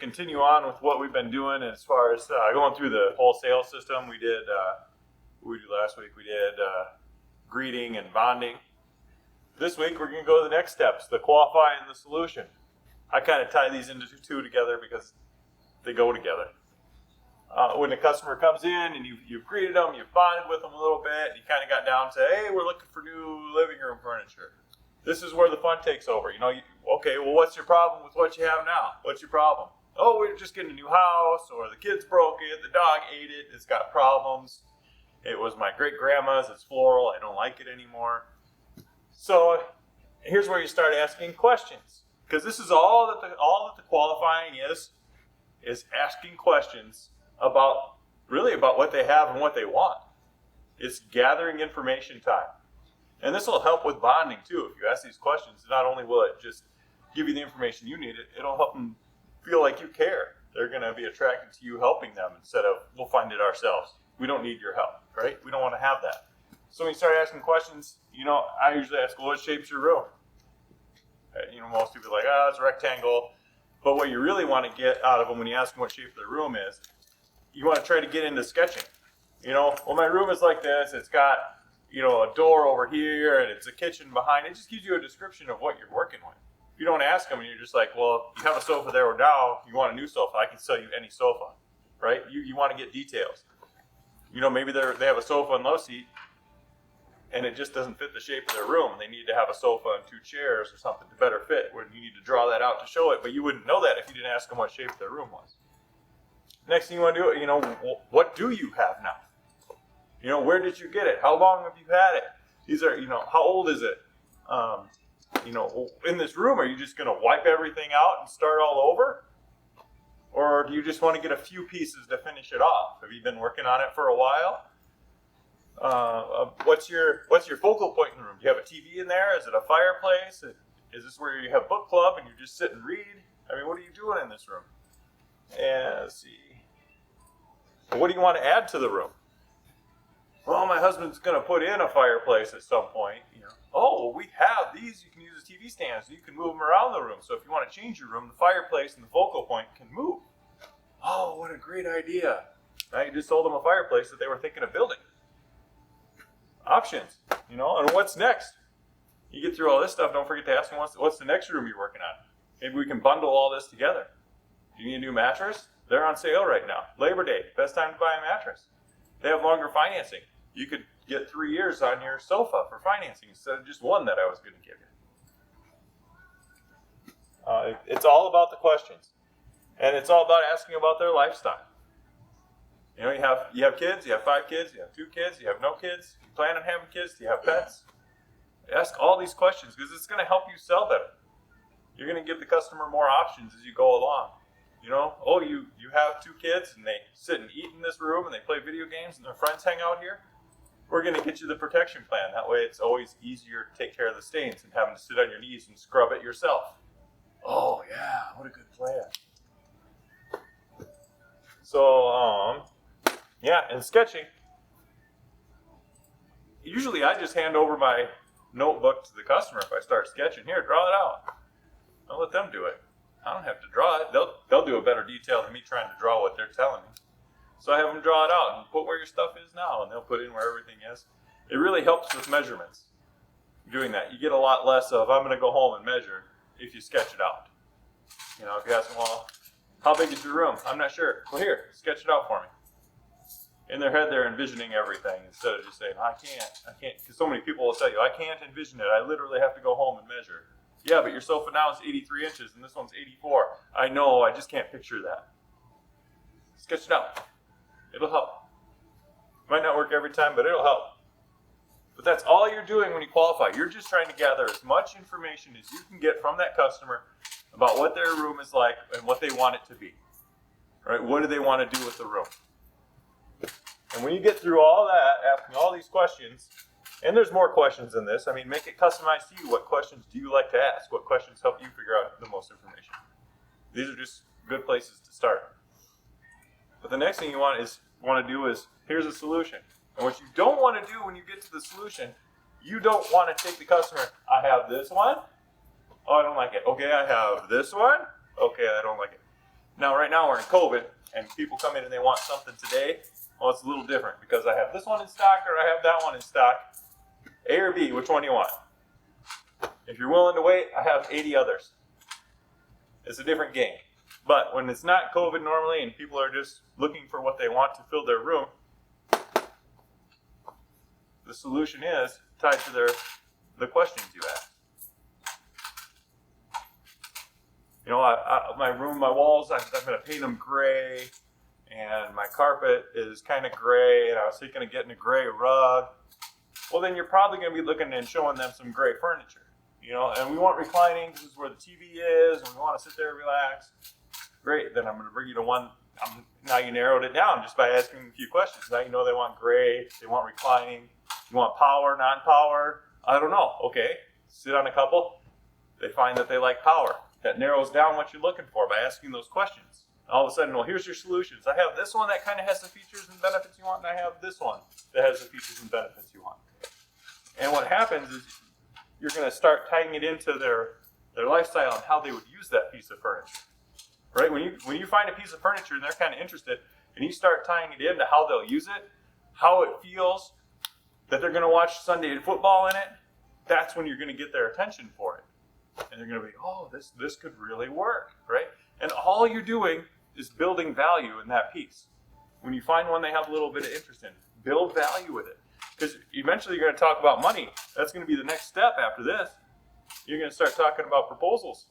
continue on with what we've been doing as far as going through the whole sales system. We did, what did we do last week? We did greeting and bonding. This week we're going to go to the next steps, the qualify and the solution. I kind of tie these into two together because they go together. When the customer comes in and you've greeted them, you've bonded with them a little bit, you kind of got down to, hey, we're looking for new living room furniture. This is where the fun takes over. Okay, well, what's your problem with what you have now? What's your problem? Oh, we're just getting a new house, or the kids broke it, the dog ate it, it's got problems. It was my great-grandma's, it's floral, I don't like it anymore. So here's where you start asking questions. Because this is all that the qualifying is asking questions about what they have and what they want. It's gathering information time. And this will help with bonding too. If you ask these questions, not only will it just give you the information you need, it'll help them feel like you care. They're going to be attracted to you helping them instead of, we'll find it ourselves. We don't need your help, right? We don't want to have that. So when you start asking questions, I usually ask, well, what shape's your room? Most people are like, it's a rectangle. But what you really want to get out of them when you ask them what shape their room is, you want to try to get into sketching. Well, my room is like this. It's got, a door over here, and it's a kitchen behind. It just gives you a description of what you're working with. If you don't ask them, and you're just like, well, you have a sofa there now. You want a new sofa. I can sell you any sofa, right? You want to get details. Maybe they have a sofa and love seat, and it just doesn't fit the shape of their room. They need to have a sofa and 2 chairs or something to better fit, where you need to draw that out to show it, but you wouldn't know that if you didn't ask them what shape their room was. Next thing you want to do, what do you have now? Where did you get it? How long have you had it? These are, how old is it? In this room, are you just going to wipe everything out and start all over? Or do you just want to get a few pieces to finish it off? Have you been working on it for a while? What's your focal point in the room? Do you have a TV in there? Is it a fireplace? Is this where you have book club and you just sit and read? What are you doing in this room? And let's see. What do you want to add to the room? Well, my husband's going to put in a fireplace at some point. Oh, well, we have these. You can use as TV stands. So you can move them around the room. So if you want to change your room, the fireplace and the focal point can move. Oh, what a great idea. Now you just sold them a fireplace that they were thinking of building. Options, and what's next? You get through all this stuff, don't forget to ask them what's the next room you're working on. Maybe we can bundle all this together. Do you need a new mattress? They're on sale right now. Labor Day, best time to buy a mattress. They have longer financing. You could get 3 years on your sofa for financing instead of just one that I was going to give you. It's all about the questions. And it's all about asking about their lifestyle. You have kids, you have 5 kids, you have 2 kids, you have no kids, you plan on having kids, do you have pets? Ask all these questions because it's going to help you sell better. You're going to give the customer more options as you go along. You have 2 kids and they sit and eat in this room and they play video games and their friends hang out here. We're going to get you the protection plan. That way it's always easier to take care of the stains than having to sit on your knees and scrub it yourself. Oh yeah, what a good plan. So, and sketching. Usually I just hand over my notebook to the customer if I start sketching. Here, draw it out. I'll let them do it. I don't have to draw it. They'll do a better detail than me trying to draw what they're telling me. So I have them draw it out and put where your stuff is now, and they'll put in where everything is. It really helps with measurements. Doing that, you get a lot less of, I'm going to go home and measure if you sketch it out. If you ask them, well, how big is your room? I'm not sure. Well, here, sketch it out for me. In their head, they're envisioning everything instead of just saying, I can't, because so many people will tell you, I can't envision it. I literally have to go home and measure. Yeah, but your sofa now is 83 inches and this one's 84. I know, I just can't picture that. Sketch it out. It'll help. Might not work every time, but it'll help. But that's all you're doing when you qualify. You're just trying to gather as much information as you can get from that customer about what their room is like and what they want it to be. Right? What do they want to do with the room? And when you get through all that, asking all these questions, and there's more questions in this. Make it customized to you. What questions do you like to ask? What questions help you figure out the most information? These are just good places to start. But the next thing you want to do is, here's a solution. And what you don't want to do when you get to the solution, you don't want to take the customer, I have this one. Oh, I don't like it. Okay, I have this one. Okay, I don't like it. Now, right now we're in COVID, and people come in and they want something today. Well, it's a little different because I have this one in stock or I have that one in stock. A or B, which one do you want? If you're willing to wait, I have 80 others. It's a different game. But when it's not COVID normally and people are just looking for what they want to fill their room, the solution is tied to the questions you ask. You know, my room, my walls, I'm going to paint them gray, and my carpet is kind of gray, and I was thinking of getting a gray rug. Well, then you're probably going to be looking and showing them some gray furniture. You know, and we want reclining. This is where the TV is, and we want to sit there and relax. Great, then I'm going to bring you to one. Now you narrowed it down just by asking a few questions. Now you know they want gray, they want reclining, you want power, non-power. I don't know. Okay, sit on a couple. They find that they like power. That narrows down what you're looking for by asking those questions. All of a sudden, well, here's your solutions. I have this one that kind of has the features and benefits you want, and I have this one that has the features and benefits you want. And what happens is you're going to start tying it into their lifestyle and how they would use that piece of furniture. Right? When you find a piece of furniture and they're kind of interested, and you start tying it into how they'll use it, how it feels, that they're going to watch Sunday football in it, that's when you're going to get their attention for it. And they're going to be, oh, this could really work, right? And all you're doing is building value in that piece. When you find one they have a little bit of interest in, build value with it. Because eventually you're going to talk about money. That's going to be the next step after this. You're going to start talking about proposals.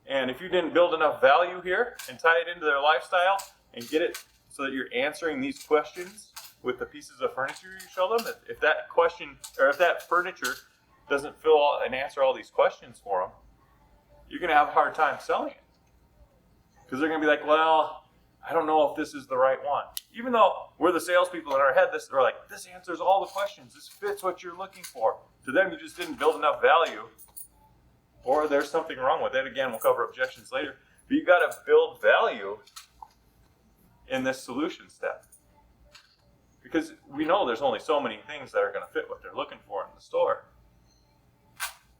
And if you didn't build enough value here and tie it into their lifestyle and get it so that you're answering these questions with the pieces of furniture you show them, if that question or if that furniture doesn't fill all and answer all these questions for them, you're going to have a hard time selling it. Because they're going to be like, well, I don't know if this is the right one. Even though we're the salespeople in our head, they're like, this answers all the questions. This fits what you're looking for. To them, you just didn't build enough value. Or there's something wrong with it. Again, we'll cover objections later. But you've got to build value in this solution step. Because we know there's only so many things that are going to fit what they're looking for in the store.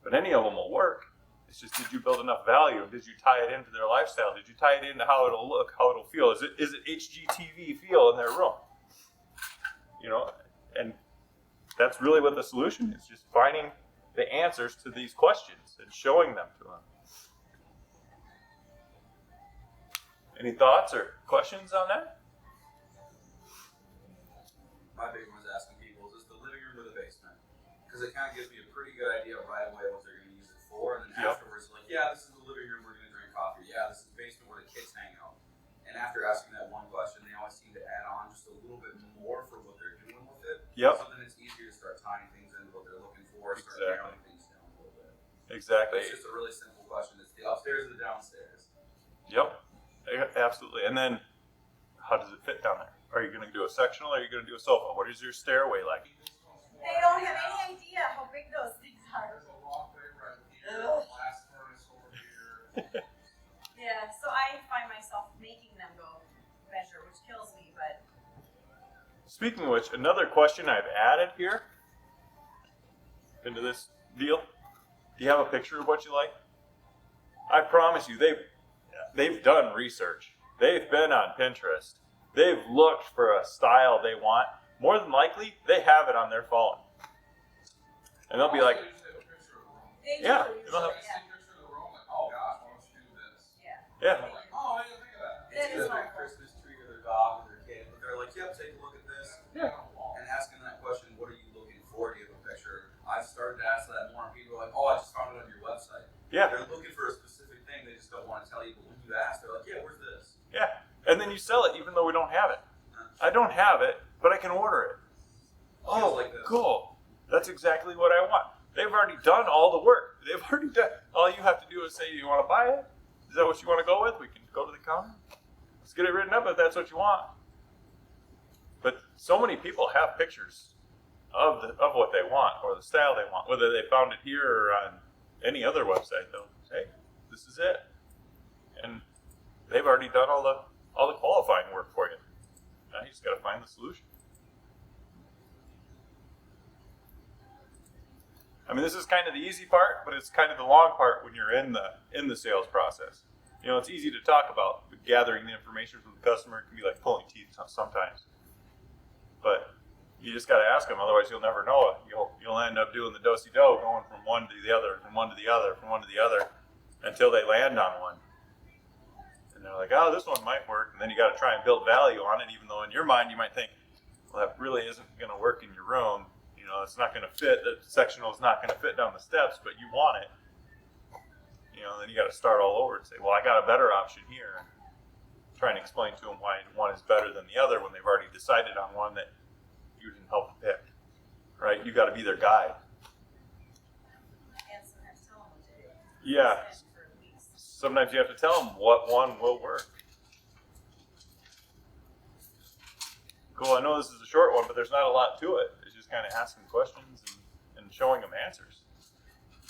But any of them will work. It's just, did you build enough value? Did you tie it into their lifestyle? Did you tie it into how it'll look, how it'll feel? Is it HGTV feel in their room? You know, and that's really what the solution is, just finding the answers to these questions and showing them to them. Any thoughts or questions on that? My big one is asking people, is this the living room or the basement? Because it kind of gives me a pretty good idea right away what they're going to use it for. And then afterwards, like, yeah, this is the living room, we're going to drink coffee. Yeah, this is the basement where the kids hang out. And after asking that one question, they always seem to add on just a little bit more for what they're doing with it. Yep. So then it's easier to start tying things into what they're looking for, start narrowing things down a little bit. Exactly. It's just a really simple question. It's the upstairs or the downstairs. Yep. Absolutely. And then, how does it fit down there? Are you going to do a sectional or are you going to do a sofa? What is your stairway like? They don't have any idea how big those things are. There's a walkway right here, a blast furnace over here. Yeah, so I find myself making them go measure, which kills me, but... Speaking of which, another question I've added here into this deal. Do you have a picture of what you like? I promise you, they've done research. They've been on Pinterest. They've looked for a style they want. More than likely, they have it on their phone. And they'll be like, They yeah. do, They'll have, yeah. Oh gosh, why don't you do this? Yeah. yeah. I'm like, oh, I didn't think of that. That It's is a big helpful. Christmas tree or their dog or their kid. But they're like, yep, take a look at this. Yeah. And asking that question, what are you looking for? Do you have a picture? I've started to ask that more, and people are like, oh, I just found it on your website. Yeah. They're looking for a specific thing, they just don't want to tell you. But when you ask, they're like, yeah, where's this? Yeah. And then you sell it even though we don't have it. I don't have it, but I can order it. Oh, like this. Cool. That's exactly what I want. They've already done all the work. They've already done. All you have to do is say, you want to buy it? Is that what you want to go with? We can go to the counter. Let's get it written up if that's what you want. But so many people have pictures of what they want or the style they want. Whether they found it here or on any other website, they'll say, this is it. And they've already done all the qualifying work for you. Now you just got to find the solution. I mean, this is kind of the easy part, but it's kind of the long part when you're in the sales process. You know, it's easy to talk about, but gathering the information from the customer can be like pulling teeth sometimes. But you just got to ask them, otherwise you'll never know it. You'll end up doing the do-si-do, going from one to the other, from one to the other, from one to the other, until they land on one. And they're like, oh, this one might work. And then you got to try and build value on it, even though in your mind you might think, well, that really isn't going to work in your room. You know, it's not going to fit. The sectional is not going to fit down the steps, but you want it. You know, then you got to start all over and say, well, I got a better option here. Try and explain to them why one is better than the other when they've already decided on one that you didn't help them pick. Right? You got to be their guide. And sometimes tell them what to do. Yeah. For weeks. Sometimes you have to tell them what one will work. Cool. I know this is a short one, but there's not a lot to it. It's just kind of asking questions and showing them answers.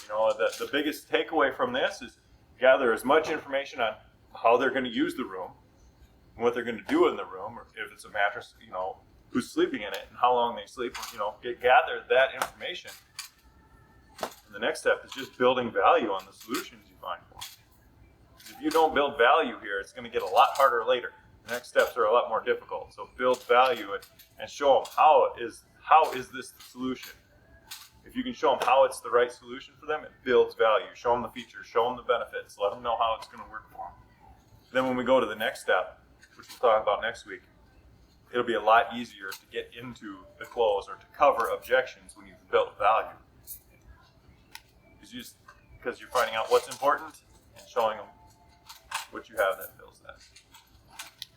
You know, the biggest takeaway from this is gather as much information on how they're going to use the room, and what they're going to do in the room, or if it's a mattress, you know, who's sleeping in it, and how long they sleep. You know, gather that information. And the next step is just building value on the solutions you find for them. If you don't build value here, it's going to get a lot harder later. The next steps are a lot more difficult. So build value and show them how is this the solution. If you can show them how it's the right solution for them, it builds value. Show them the features, show them the benefits, let them know how it's going to work for them. Then when we go to the next step, which we'll talk about next week, it'll be a lot easier to get into the close or to cover objections when you've built value. Because you're finding out what's important and showing them what you have that builds that.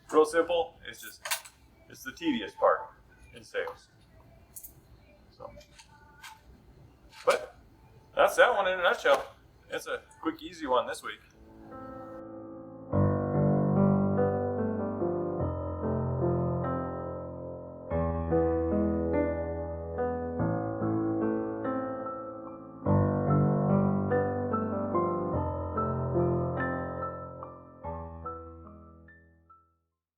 Real simple, it's the tedious part in sales. So, but that's that one in a nutshell. It's a quick, easy one this week.